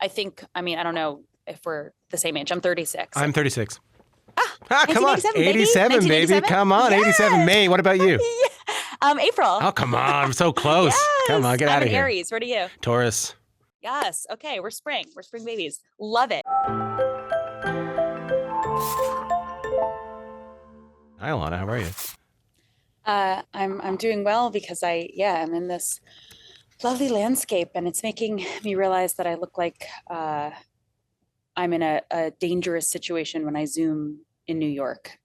I think, I mean, I don't know if we're the same age. I'm 36. I'm 36. Come on. 1987, baby. 87, baby. 1987? Come on. 87 Yes. May. What about you? April. Oh, come on. I'm so close. Yes. Come on. Get out I'm of an here. Aries. What are you? Taurus. Yes. Okay. We're spring. We're spring babies. Love it. Hi, Ilana. How are you? I'm doing well because I'm in this lovely landscape, and it's making me realize that I look like I'm in a dangerous situation when I Zoom in New York.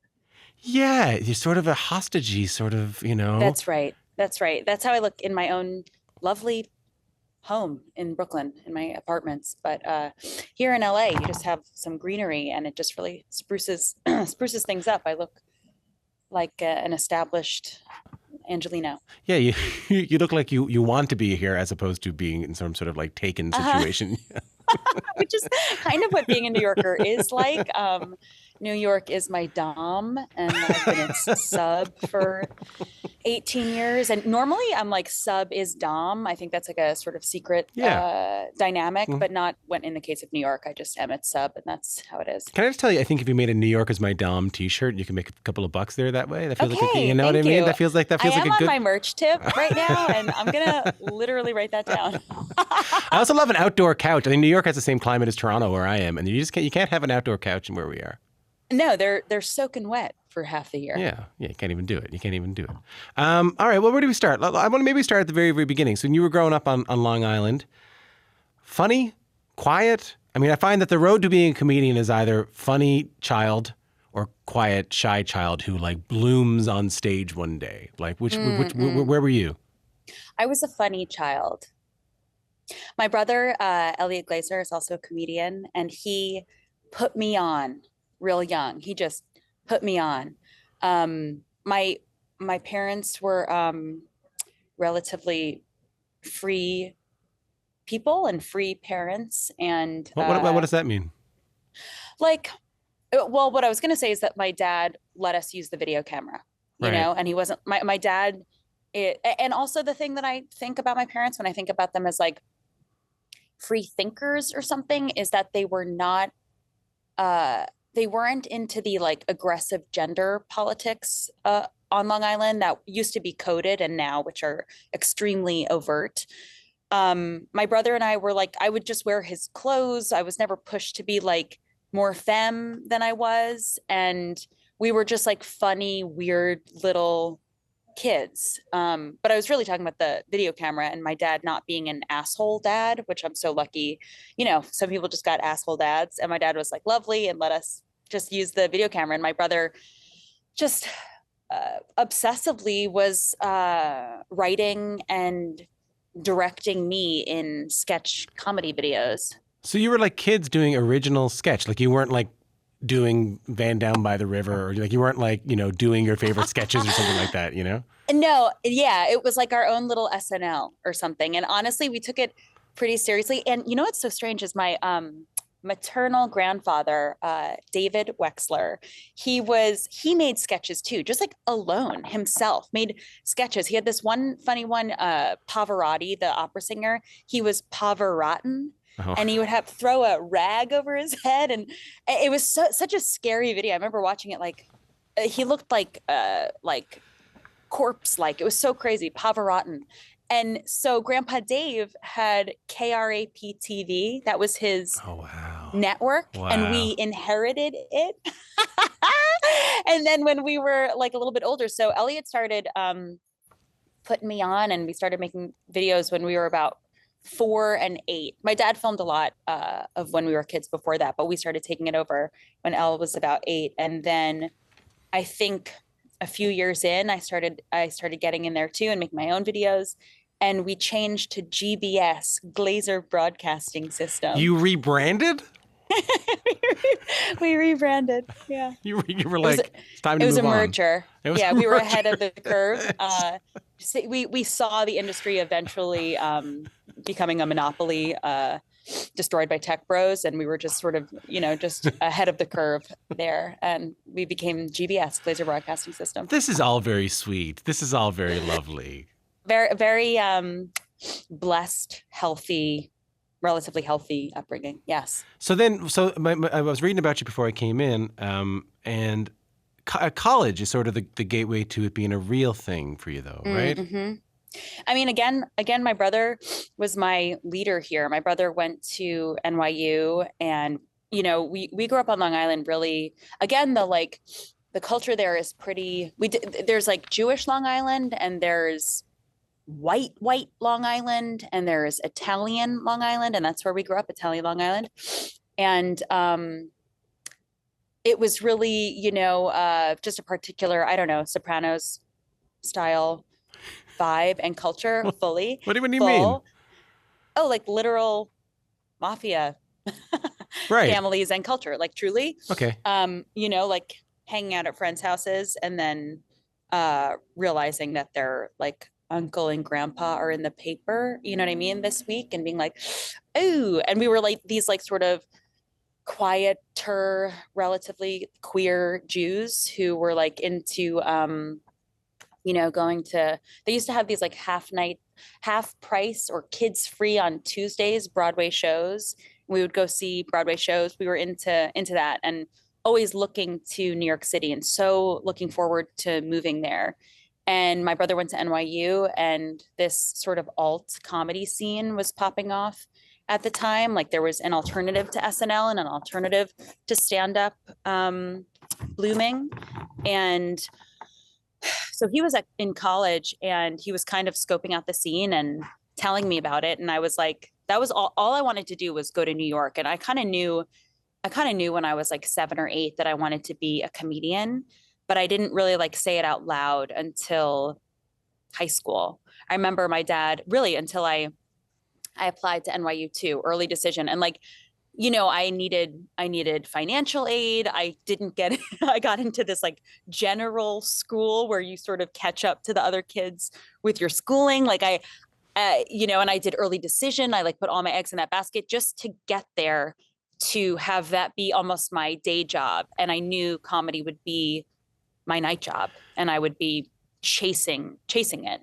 Yeah, you're sort of a hostagey, sort of, That's right. That's right. That's how I look in my own lovely home in Brooklyn in my apartments. But here in LA, you just have some greenery, and it just really spruces spruces things up. I look like an established Angelino. Yeah, you look like you want to be here as opposed to being in some sort of like taken situation. Which is kind of what being a New Yorker is like. New York is my dom, and I've been its sub for 18 years. And normally I'm like sub is dom. I think that's like a sort of secret dynamic, but not when in the case of New York, I just am its sub, and that's how it is. Can I just tell you, I think if you made a New York is my dom t-shirt, you can make a couple of bucks there that way. That feels like Okay, you know what I thank mean? you. That feels like I a am on good. my merch tip right now, and I'm gonna literally write that down. I also love an outdoor couch. I think New York has the same climate as Toronto, where I am, and you can't have an outdoor couch in where we are. No, they're soaking wet for half the year. Yeah, you can't even do it. All right, well, where do we start? I want to maybe start at the very, very beginning. So when you were growing up on Long Island, funny, quiet? I mean, I find that the road to being a comedian is either funny child or quiet, shy child who like blooms on stage one day. Like where were you? I was a funny child. My brother, Elliot Glazer, is also a comedian, and he put me on real young. He just put me on. My parents were relatively free people and free parents. And what does that mean? Like, well, what I was going to say is that my dad let us use the video camera, you know, and he wasn't my dad. And also the thing that I think about my parents when I think about them as like free thinkers or something is that they were not, they weren't into the like aggressive gender politics on Long Island that used to be coded and now, which are extremely overt. My brother and I were like, I would just wear his clothes. I was never pushed to be like more femme than I was. And we were just like funny, weird little kids. But I was really talking about the video camera and my dad not being an asshole dad, which I'm so lucky. You know, some people just got asshole dads, and my dad was like lovely and let us just use the video camera. And my brother just obsessively was writing and directing me in sketch comedy videos. So you were like kids doing original sketch, like you weren't like doing Van Down by the River, or like you weren't like, doing your favorite sketches or something like that, No, yeah, it was like our own little SNL or something. And honestly, we took it pretty seriously. And you know what's so strange is my maternal grandfather, David Wexler, he made sketches too, just like alone himself, made sketches. He had this one funny one, Pavarotti, the opera singer, he was Pavarotten. Oh. And he would have throw a rag over his head, and it was such a scary video. I remember watching it. Like he looked like corpse like. It was so crazy. Pavarotten. And so Grandpa Dave had KRAP TV. That was his network. Wow. And we inherited it. And then when we were like a little bit older, so Elliot started putting me on, and we started making videos when we were about 4 and 8. My dad filmed a lot of when we were kids before that, but we started taking it over when Elle was about 8. And then I think a few years in, I started getting in there too and making my own videos. And we changed to GBS, Glazer Broadcasting System. You rebranded? We rebranded, yeah. You were like, it's time to move on. It was a merger. Yeah, we were ahead of the curve. We saw the industry eventually becoming a monopoly, destroyed by tech bros, and we were just sort of, just ahead of the curve there, and we became GBS, Glazer Broadcasting System. This is all very sweet. This is all very lovely. Very, very blessed, healthy relatively healthy upbringing. Yes. So then, I was reading about you before I came in, and college is sort of the gateway to it being a real thing for you, though, right? Mm-hmm. I mean, again, my brother was my leader here. My brother went to NYU, and we grew up on Long Island. Really, again, the culture there is pretty. There's like Jewish Long Island, and there's white Long Island, and there's Italian Long Island, and that's where we grew up, Italian Long Island. And it was really, just a particular, I don't know, Sopranos style vibe and culture, fully What do you mean? full. Oh, like literal mafia Right. families and culture, like truly. Okay. Like hanging out at friends' houses and then realizing that their like uncle and grandpa are in the paper, you know what I mean, this week, and being like, oh, and we were like these like sort of quieter, relatively queer Jews who were like into going to, they used to have these like half price or kids free on Tuesdays Broadway shows. We would go see Broadway shows. We were into that, and always looking to New York City, and so looking forward to moving there. And my brother went to NYU, and this sort of alt comedy scene was popping off at the time. Like there was an alternative to SNL and an alternative to stand up blooming. And so he was in college, and he was kind of scoping out the scene and telling me about it. And I was like, that was all I wanted to do was go to New York. And I kind of knew when I was like 7 or 8 that I wanted to be a comedian, but I didn't really like say it out loud until high school. I remember my dad, really, until I applied to NYU too, early decision. And like, I needed financial aid. I didn't get I got into this like general school where you sort of catch up to the other kids with your schooling. Like and I did early decision. I like put all my eggs in that basket just to get there, to have that be almost my day job. And I knew comedy would be my night job, and I would be chasing it.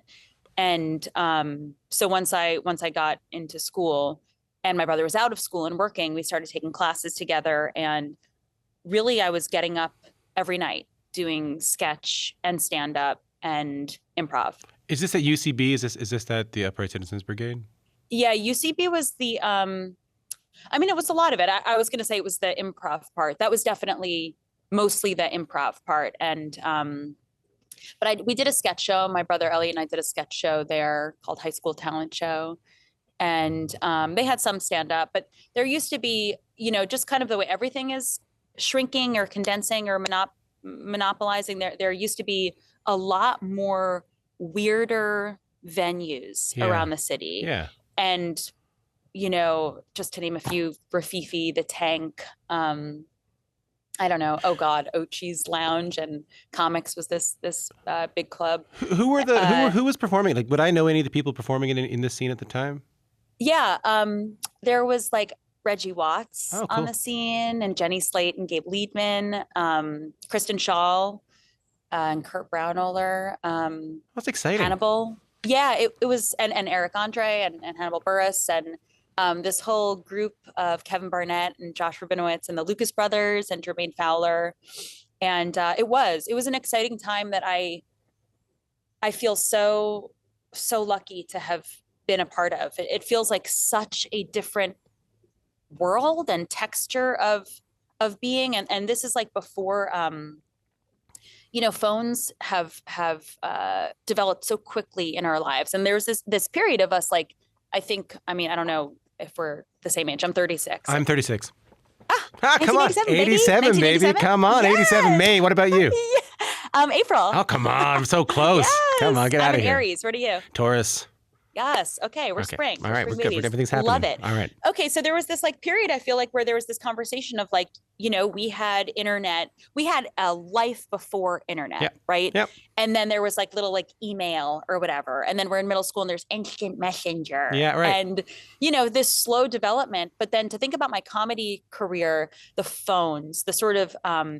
And so once I got into school, and my brother was out of school and working, we started taking classes together. And really, I was getting up every night doing sketch and stand up and improv. Is this at UCB? Is this at the Upright Citizens Brigade? Yeah, UCB was the it was a lot of it. I was going to say it was the improv part. That was definitely mostly the improv part. And but we did a sketch show. My brother Elliot and I did a sketch show there called High School Talent Show. And they had some stand up, but there used to be, just kind of the way everything is shrinking or condensing or monopolizing. There used to be a lot more weirder venues around the city. Yeah. And, just to name a few, Rafifi, The Tank, I don't know. Oh God, Ochi's Lounge and Comics was this big club. Who was performing? Like, would I know any of the people performing in this scene at the time? Yeah, there was like Reggie Watts cool. on the scene, and Jenny Slate and Gabe Liedman, Kristen Shaw, and Kurt Braunohler. That's exciting. Hannibal. Yeah, it was, and Eric Andre and Hannibal Buress, and this whole group of Kevin Barnett and Josh Rabinowitz and the Lucas brothers and Jermaine Fowler. And it was an exciting time that I feel so lucky to have been a part of. It feels like such a different world and texture of being, and this is like before phones have developed so quickly in our lives. And there's this period of us, like, I don't know if we're the same age. I'm 36. I'm 36. Come on. 87, baby. Come on. Yes. 87 May. What about you? April. Oh, come on. I'm so close. Yes. Come on, get out of here. I'm Aries. What are you? Taurus. Yes. Okay. We're spring. All right. We're good. Everything's happening. Love it. All right. Okay. So there was this like period, I feel like, where there was this conversation of like, we had internet, we had a life before internet, right? Yep. And then there was like little like email or whatever. And then we're in middle school and there's instant messenger. Yeah. Right. And, this slow development. But then to think about my comedy career, the phones, the sort of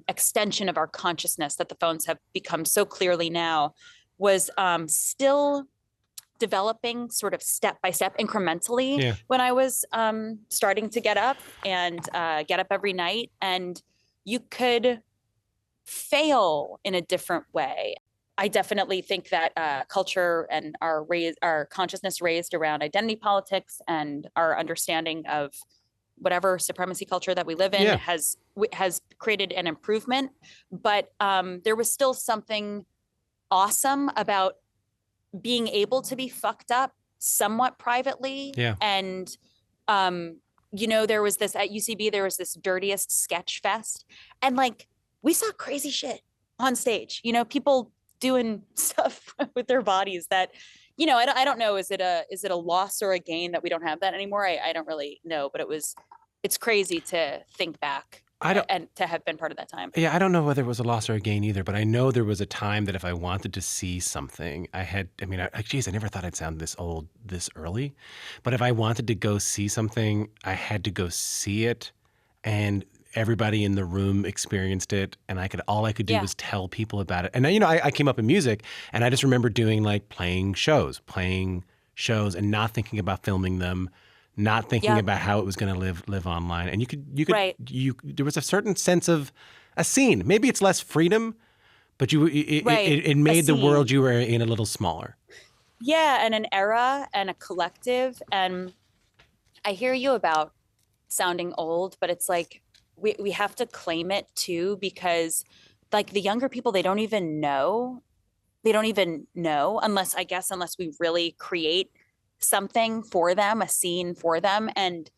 extension of our consciousness that the phones have become so clearly now, was still developing sort of step by step incrementally Yeah. when I was starting to get up and get up every night. And you could fail in a different way. I definitely think that culture and our consciousness raised around identity politics and our understanding of whatever supremacy culture that we live in Yeah. has created an improvement. But there was still something awesome about being able to be fucked up somewhat privately. Yeah. And there was this at UCB, there was this dirtiest sketch fest, and like we saw crazy shit on stage. People doing stuff with their bodies that, I don't know. Is it a loss or a gain that we don't have that anymore? I don't really know, but it's crazy to think back and to have been part of that time. Yeah, I don't know whether it was a loss or a gain either, but I know there was a time that if I wanted to see something, I never thought I'd sound this old this early, but if I wanted to go see something, I had to go see it, and everybody in the room experienced it, and all I could do was tell people about it. And I came up in music, and I just remember doing like playing shows and not thinking about filming them, not thinking about how it was going to live online. And there was a certain sense of a scene. Maybe it's less freedom, but it made the world you were in a little smaller. Yeah, and an era and a collective. And I hear you about sounding old, but it's like we have to claim it too, because like the younger people, they don't even know unless we really create something for them, a scene for them. And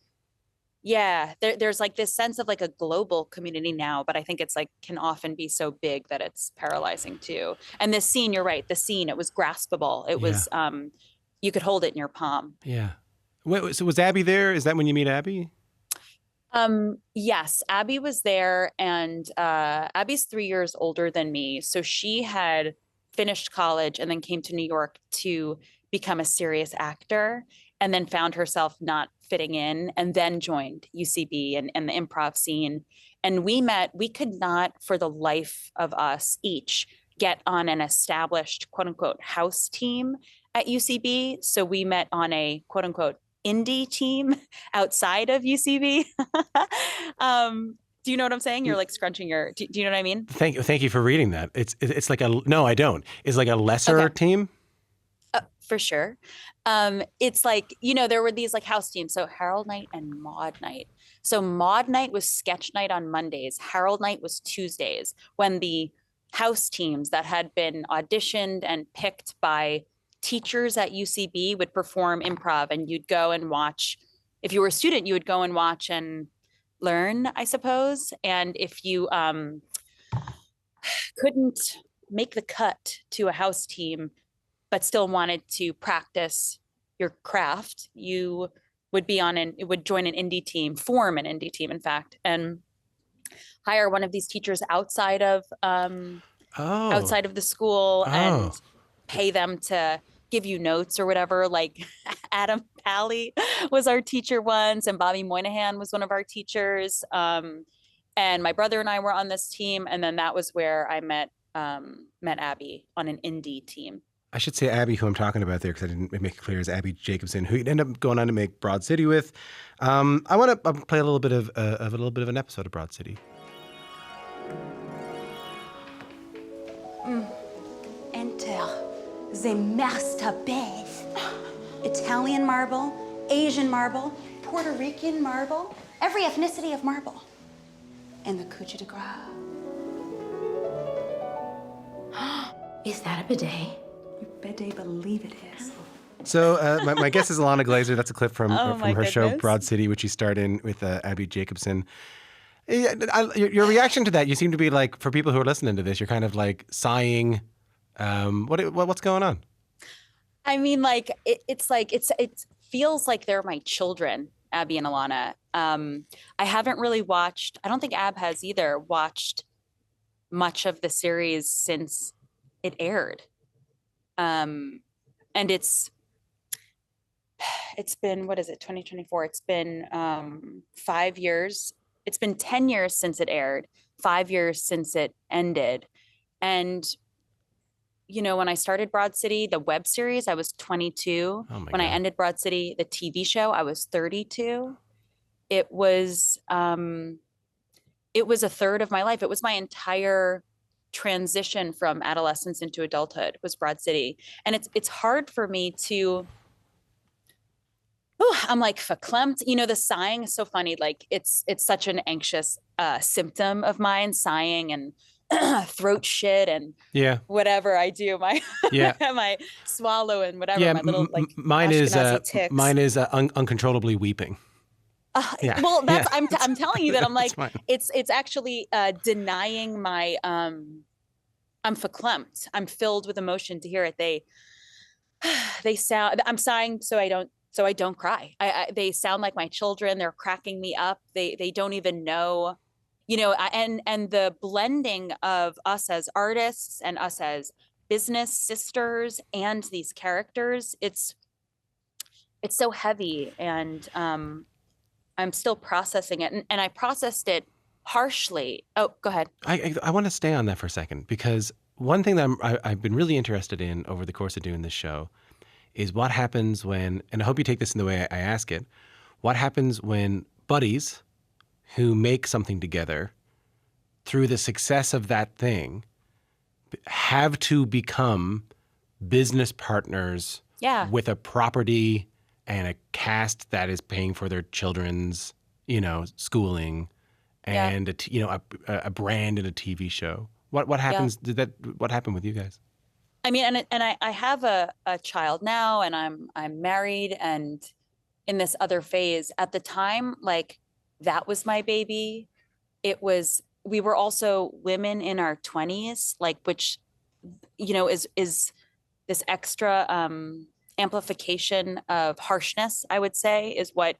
there's like this sense of like a global community now, but I think it's like can often be so big that it's paralyzing too. And this scene, you're right, it was graspable. It was you could hold it in your palm. Yeah. Wait, so was Abbi there? Is that when you meet Abbi? Yes, Abbi was there, and Abbi's 3 years older than me. So she had finished college and then came to New York to become a serious actor, and then found herself not fitting in, and then joined UCB and the improv scene. And we could not for the life of us each get on an established quote unquote house team at UCB. So we met on a quote unquote indie team outside of UCB. Do you know what I'm saying? You're like scrunching do you know what I mean? Thank you for reading that. It's like no, I don't. It's like a lesser team. For sure. It's like, there were these like house teams. So Harold Night and Maud Night. So Maud Night was sketch night on Mondays. Harold Night was Tuesdays, when the house teams that had been auditioned and picked by teachers at UCB would perform improv, and you'd go and watch. If you were a student, you would go and watch and learn, I suppose. And if you couldn't make the cut to a house team, but still wanted to practice your craft, you would join an indie team, form an indie team, in fact, and hire one of these teachers outside of the school and pay them to give you notes or whatever. Like Adam Pally was our teacher once, and Bobby Moynihan was one of our teachers. And my brother and I were on this team, and then that was where I met Abbi on an indie team. I should say Abbi, who I'm talking about there, because I didn't make it clear, is Abbi Jacobson, who you'd end up going on to make Broad City with. I want to play a little bit of an episode of Broad City. Enter the masterpiece. Italian marble, Asian marble, Puerto Rican marble, every ethnicity of marble. And the coup de grace. Is that a bidet? You better believe it is. So my guest is Ilana Glazer. That's a clip from her show Broad City, which you starred in with Abbi Jacobson. Your reaction to that, you seem to be like, for people who are listening to this, you're kind of like sighing. What's going on? I mean, like it feels like they're my children, Abbi and Ilana. I haven't really watched. I don't think Ab has either watched much of the series since it aired. And it's been, what is it, 2024? It's been 5 years. It's been 10 years since it aired, 5 years since it ended. And, when I started Broad City, the web series, I was 22. Oh my When I God. ended Broad City, the TV show, I was 32. It was a third of my life. It was my entire transition from adolescence into adulthood was Broad City. And it's hard for me to I'm like verklempt. The sighing is so funny. Like it's such an anxious symptom of mine, sighing and throat shit and Yeah. whatever I do, my Yeah. my swallow and whatever, Yeah. my little like Mine is Ashkenazi ticks. uncontrollably weeping. Yeah. Well, Yeah. I'm telling you that I'm like, fine. it's actually denying my I'm verklempt. I'm filled with emotion to hear it. They sound, I'm sighing so I don't cry. They sound like my children. They're cracking me up. They don't even know, and the blending of us as artists and us as business sisters and these characters, it's so heavy. And I'm still processing it. And I processed it harshly. Oh, go ahead. I want to stay on that for a second, because one thing that I've been really interested in over the course of doing this show is what happens when, and I hope you take this in the way I ask it, what happens when buddies who make something together, through the success of that thing, have to become business partners Yeah. with a property and a cast that is paying for their children's, schooling, and a brand and a TV show. What happens? What happened with you guys? I mean, and I have a child now, and I'm married and in this other phase. At the time, like that was my baby. We were also women in our 20s, like, which, is this extra amplification of harshness, I would say, is what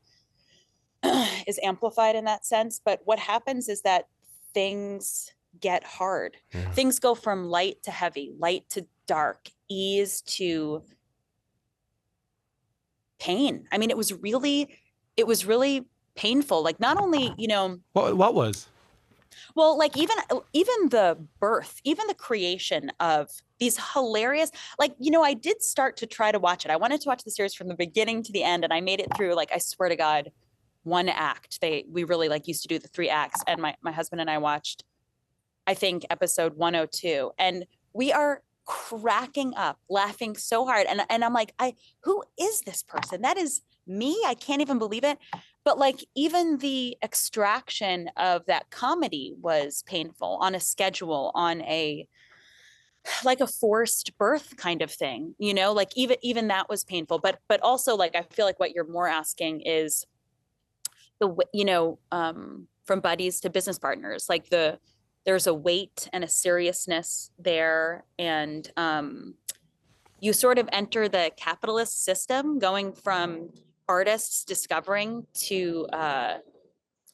is amplified in that sense. But what happens is that things get hard. Yeah. Things go from light to heavy, light to dark, ease to pain. I mean, it was really painful. Like not only, What was? well, like even the birth, even the creation of these hilarious, like, I did start to try to watch it. I wanted to watch the series from the beginning to the end, and I made it through, like, I swear to God, one act. We really like used to do the 3 acts, and my husband and I watched, I think, episode 102, and we are cracking up, laughing so hard. And I'm like, who is this person? That is me. I can't even believe it. But like even the extraction of that comedy was painful on a schedule, on a like a forced birth kind of thing, like even that was painful. But also, like, I feel like what you're more asking is from buddies to business partners, like there's a weight and a seriousness there. And you sort of enter the capitalist system, going from artists discovering to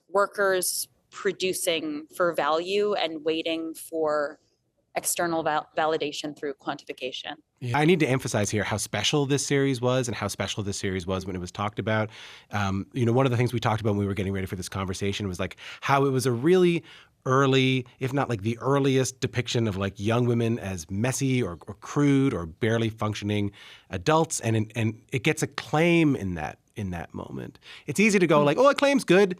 workers producing for value and waiting for external validation through quantification. Yeah. I need to emphasize here how special this series was, and how special this series was when it was talked about. One of the things we talked about when we were getting ready for this conversation was like how it was a really early, if not like the earliest depiction of like young women as messy or crude or barely functioning adults, and it gets acclaim in that moment. It's easy to go like, oh, acclaim's good,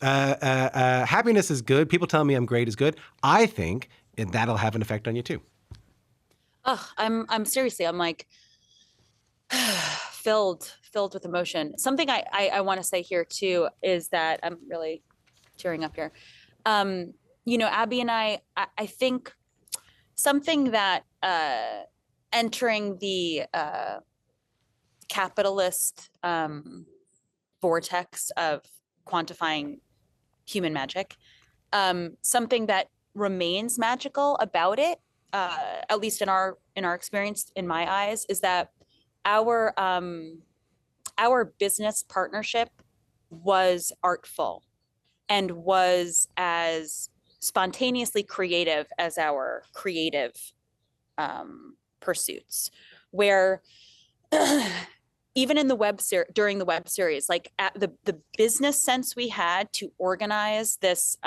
happiness is good, people telling me I'm great is good. I think that'll have an effect on you too. Oh, I'm seriously, I'm like filled with emotion. Something I want to say here too is that I'm really tearing up here. Abbi and I think something that entering the capitalist vortex of quantifying human magic, something that remains magical about it, at least in our experience, in my eyes, is that our business partnership was artful and was as spontaneously creative as our creative pursuits, where even in the during the web series, like at the business sense we had to organize this,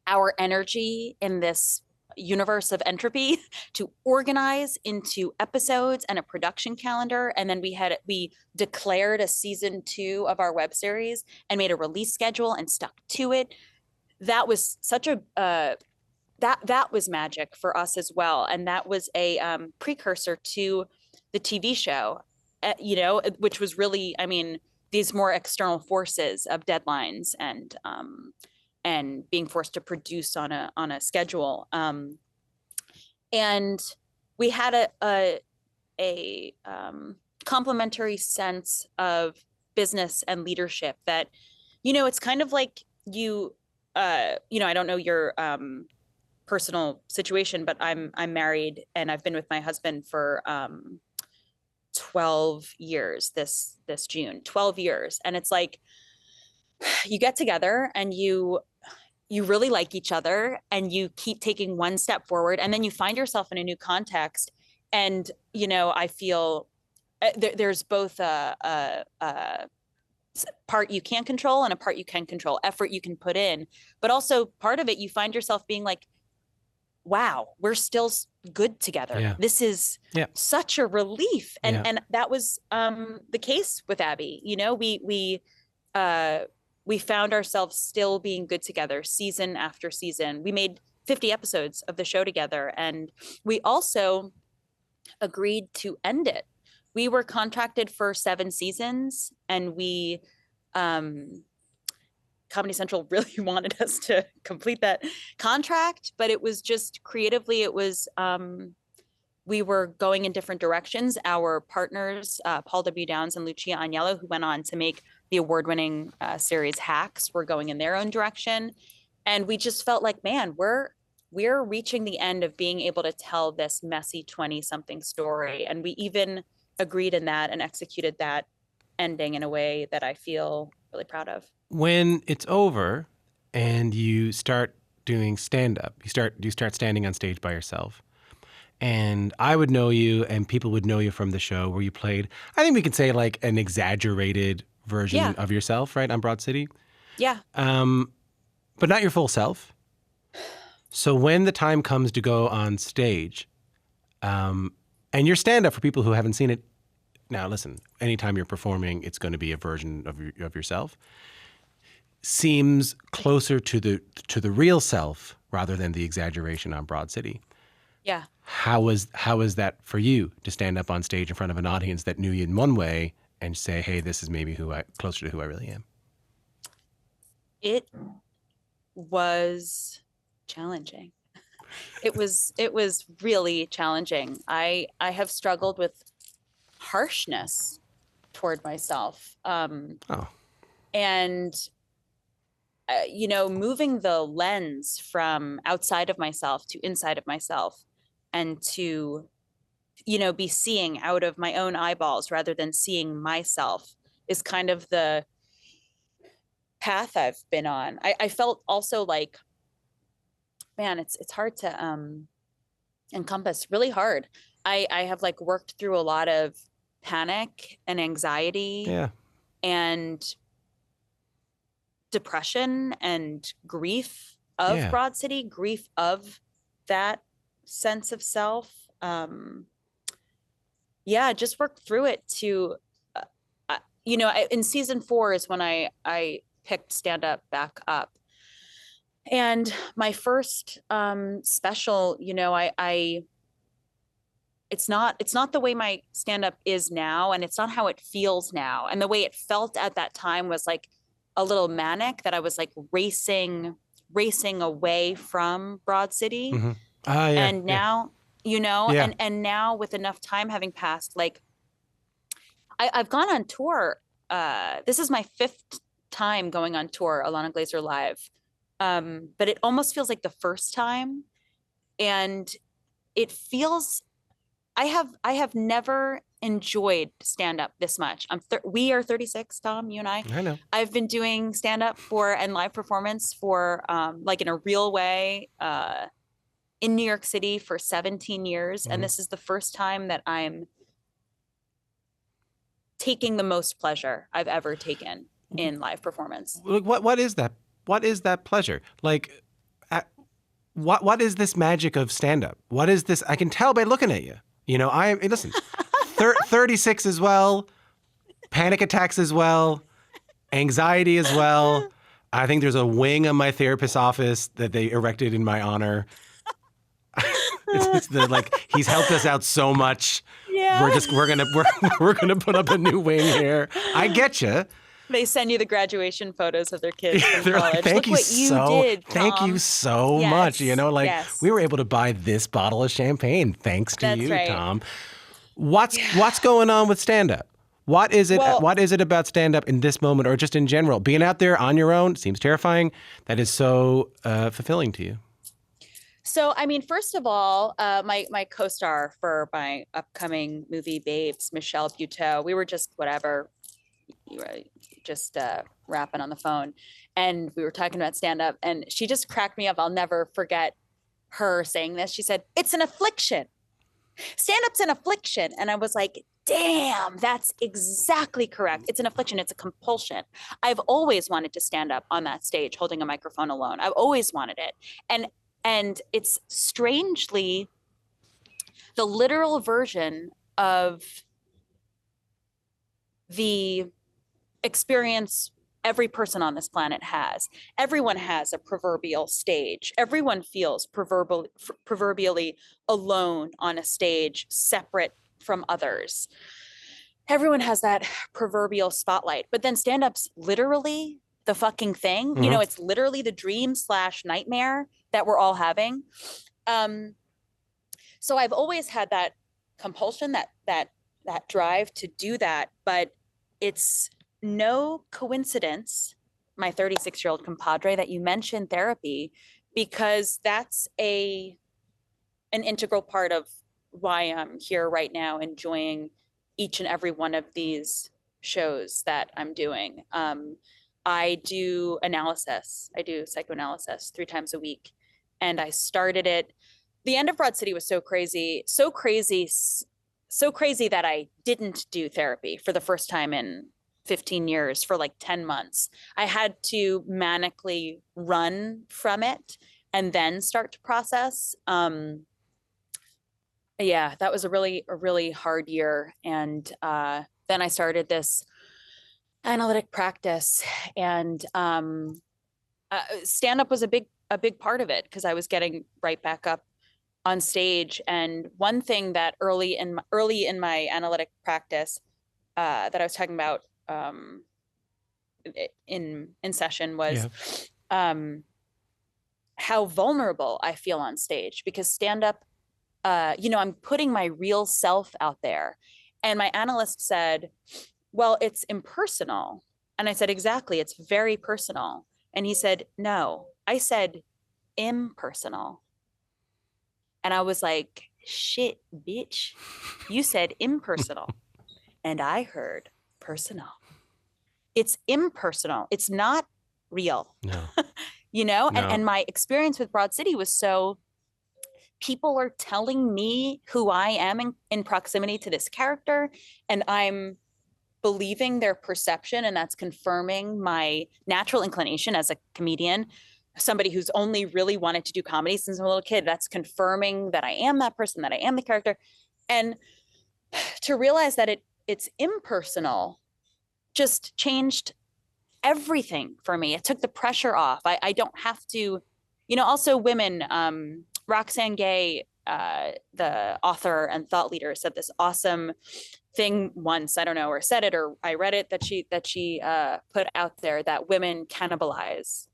our energy in this, universe of entropy to organize into episodes and a production calendar. And then we declared a season 2 of our web series and made a release schedule and stuck to it. That was such a that was magic for us as well, and that was a precursor to the TV show, which was really, I mean, these more external forces of deadlines and being forced to produce on a schedule. And we had a complementary sense of business and leadership that, it's kind of like I don't know your personal situation, but I'm married and I've been with my husband for 12 years this June, 12 years. And it's like, you get together and you really like each other and you keep taking one step forward, and then you find yourself in a new context. And, I feel there's both a part you can't control and a part you can control, effort you can put in, but also part of it, you find yourself being like, wow, we're still good together. Yeah. This is such a relief. And that was the case with Abbi. We found ourselves still being good together season after season. We made 50 episodes of the show together, and we also agreed to end it. We were contracted for 7 seasons, and we Comedy Central really wanted us to complete that contract, but it was just creatively, it was we were going in different directions. Our partners, Paul W. Downs and Lucia Agnello, who went on to make the award-winning series Hacks, were going in their own direction. And we just felt like, man, we're reaching the end of being able to tell this messy 20-something story. And we even agreed in that and executed that ending in a way that I feel really proud of. When it's over and you start doing stand-up, you start standing on stage by yourself. And I would know you and people would know you from the show where you played, I think we could say like an exaggerated version of yourself, right, on Broad City? Yeah. But not your full self. So when the time comes to go on stage, and your stand-up, for people who haven't seen it, now listen, anytime you're performing, it's going to be a version of yourself, seems closer to the real self rather than the exaggeration on Broad City. Yeah. How was that for you to stand up on stage in front of an audience that knew you in one way and say, hey, this is maybe closer to who I really am? It was challenging. It was really challenging. I have struggled with harshness toward myself. And moving the lens from outside of myself to inside of myself, and to, be seeing out of my own eyeballs rather than seeing myself, is kind of the path I've been on. I felt also like, man, it's hard to encompass, really hard. I have like worked through a lot of panic and anxiety and depression and grief of Broad City, grief of that sense of self. Just worked through it to, in season 4 is when I picked stand up back up. And my first special, it's not the way my stand up is now, and it's not how it feels now. And the way it felt at that time was like a little manic, that I was like racing away from Broad City. Mm-hmm. And now, and now with enough time having passed, like I've gone on tour. This is my 5th time going on tour, Ilana Glazer Live. But it almost feels like the first time. And it feels, I have never enjoyed stand up this much. We are 36, Tom, you and I. I know. I've been doing stand up and live performance for like in a real way in New York City for 17 years. Mm-hmm. And this is the first time that I'm taking the most pleasure I've ever taken in live performance. What is that? What is that pleasure? Like, what is this magic of stand-up? What is this? I can tell by looking at you. Listen, 36 as well, panic attacks as well, anxiety as well. I think there's a wing of my therapist's office that they erected in my honor. He's helped us out so much. Yeah. We're gonna put up a new wing here. I get you. They send you the graduation photos of their kids from college. Like, thank Look you what you did, Tom. Thank you so much. We were able to buy this bottle of champagne thanks to That's you, right. Tom. What's going on with stand-up? What is it? What is it about stand-up in this moment, or just in general? Being out there on your own seems terrifying. That is so fulfilling to you. So, I mean, first of all, my co-star for my upcoming movie, Babes, Michelle Buteau, we were just rapping on the phone, and we were talking about stand-up, and she just cracked me up. I'll never forget her saying this. She said, "It's an affliction. Stand-up's an affliction." And I was like, damn, that's exactly correct. It's an affliction. It's a compulsion. I've always wanted to stand up on that stage holding a microphone alone. I've always wanted it. And it's strangely the literal version of the experience every person on this planet has. Everyone has a proverbial stage. Everyone feels proverbially alone on a stage, separate from others. Everyone has that proverbial spotlight. But then stand-up's literally the fucking thing. Mm-hmm. It's literally the dream/nightmare that we're all having. So I've always had that compulsion, that drive to do that. But it's no coincidence, my 36-year-old compadre, that you mentioned therapy, because that's an integral part of why I'm here right now, enjoying each and every one of these shows that I'm doing. I do analysis. I do psychoanalysis 3 times a week. And I started it. The end of Broad City was so crazy that I didn't do therapy for the first time in 15 years for like 10 months. I had to manically run from it and then start to process. Yeah, that was a really hard year. And then I started this analytic practice, and stand-up was a big part of it, because I was getting right back up on stage. And one thing that early in my analytic practice that I was talking about in session was how vulnerable I feel on stage, because stand-up, I'm putting my real self out there. And my analyst said, well, it's impersonal. And I said, exactly, it's very personal. And he said, no, I said impersonal. And I was like, shit, bitch, you said impersonal. And I heard personal. It's impersonal. It's not real. No. And my experience with Broad City was so, people are telling me who I am in proximity to this character, and I'm believing their perception, and that's confirming my natural inclination as a comedian, somebody who's only really wanted to do comedy since I'm a little kid. That's confirming that I am that person, that I am the character. And to realize that it's impersonal just changed everything for me. It took the pressure off. I don't have to, also women, Roxane Gay, the author and thought leader, said this awesome thing once, I don't know, or said it, or I read it, that she put out there, that women cannibalize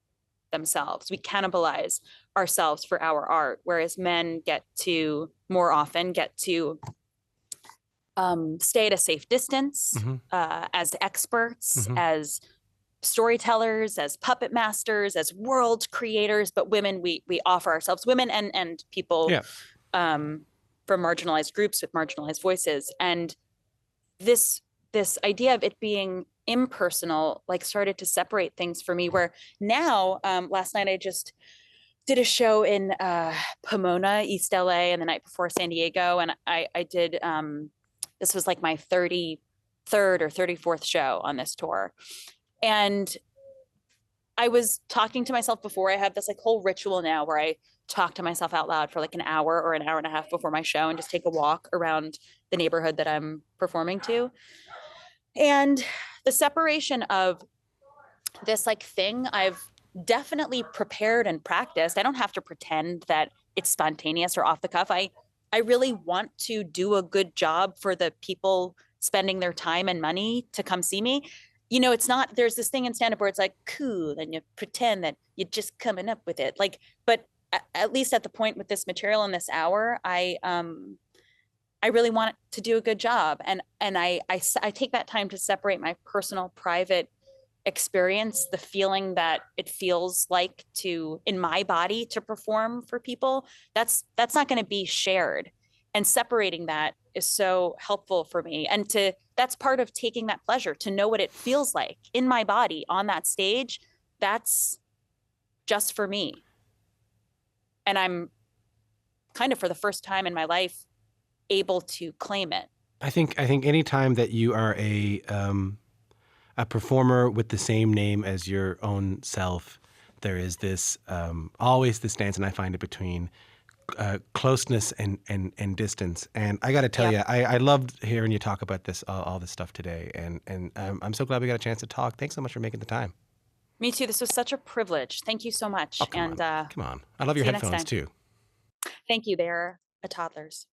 themselves. We cannibalize ourselves for our art, whereas men more often get to stay at a safe distance, as experts, as storytellers, as puppet masters, as world creators. But women, we offer ourselves, women and people from marginalized groups with marginalized voices. And this idea of it being impersonal started to separate things for me, where now last night I just did a show in Pomona, East LA, and the night before San Diego, and I did this was like my 33rd or 34th show on this tour. And I was talking to myself before. I have this like whole ritual now where I talk to myself out loud for like an hour or an hour and a half before my show and just take a walk around the neighborhood that I'm performing to. And the separation of this like thing I've definitely prepared and practiced. I don't have to pretend that it's spontaneous or off the cuff. I really want to do a good job for the people spending their time and money to come see me. You know, it's not, there's this thing in stand up where it's like cool and you pretend that you're just coming up with it. Like, but at least at the point with this material in this hour, I really want to do a good job. And I take that time to separate my personal, private experience, the feeling that it feels like to in my body to perform for people. That's not going to be shared. And separating that is so helpful for me. And that's part of taking that pleasure, to know what it feels like in my body on that stage. That's just for me. And I'm kind of for the first time in my life able to claim it. I think any time that you are a performer with the same name as your own self, there is this always this dance, and I find it between closeness and distance. And I got to tell you, I loved hearing you talk about this all this stuff today, and I'm so glad we got a chance to talk. Thanks so much for making the time. Me too. This was such a privilege. Thank you so much. Oh, come on. I love your headphones too. Thank you. They're a toddler's.